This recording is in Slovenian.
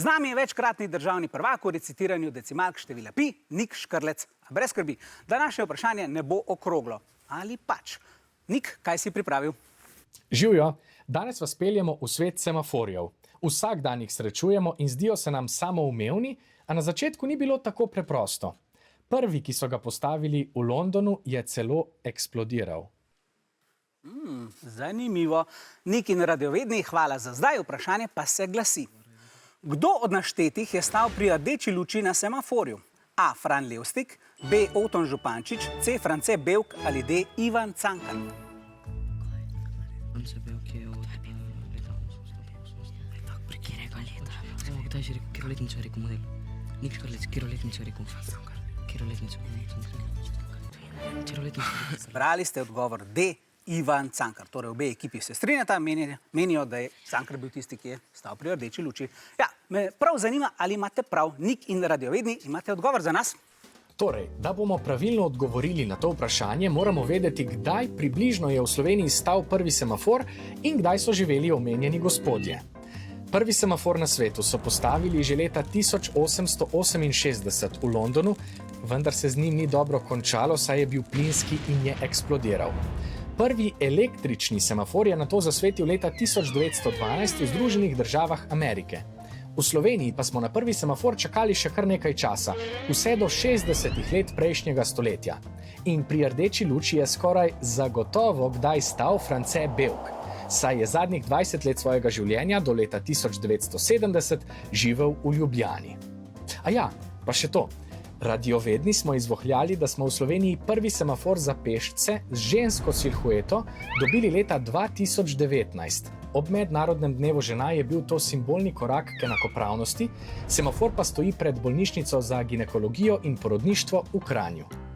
Z nami je večkratni državni prvak v recitiranju decimalk števila pi, Nik Škrlec. A brez skrbi, današnje vprašanje ne bo okroglo. Ali pač? Nik, kaj si pripravil? Živjo, danes vas peljemo v svet semaforjev. Vsak dan jih srečujemo in zdijo se nam samoumevni, a na začetku ni bilo tako preprosto. Prvi, ki so ga postavili v Londonu, je celo eksplodiral. Zanimivo. Nik in radiovedni, hvala za zdaj. Vprašanje pa se glasi. Kdo od naštetih je stal pri rdeči luči na semaforju? A. Fran Levstik, B. Oton Župančič, C. France Bevk ali D. Ivan Cankar? France Bevk je od leta 800. Pri kjerega leta? Kdaj že rekel, kjero letnico je rekel model? Nik Škrlec, kjero letnico je rekel? Kjero letnico je rekel? Zbrali ste odgovor D. Ivan Cankar. Torej obe ekipi se strinjata, menijo, da je Cankar bil tisti, ki je stal pri rdeči luči. Ja, me prav zanima, ali imate prav. Nik in radiovedni, imate odgovor za nas? Torej, da bomo pravilno odgovorili na to vprašanje, moramo vedeti, kdaj približno je v Sloveniji stal prvi semafor in kdaj so živeli omenjeni gospodje. Prvi semafor na svetu so postavili že leta 1868 v Londonu, vendar se z njim ni dobro končalo, saj je bil plinski in je eksplodiral. Prvi električni semafor je nato zasvetil leta 1912 v Združenih državah Amerike. V Sloveniji pa smo na prvi semafor čakali še kar nekaj časa, vse do 60 let prejšnjega stoletja. In pri rdeči luči je skoraj zagotovo kdaj stal France Bevk, saj je zadnjih 20 let svojega življenja do leta 1970 živel v Ljubljani. A ja, pa še to. Radiovedni smo izvohljali, da smo v Sloveniji prvi semafor za pešce z žensko silhueto dobili leta 2019. Ob mednarodnem dnevu žena je bil to simbolni korak k enakopravnosti, semafor pa stoji pred bolnišnico za ginekologijo in porodništvo v Kranju.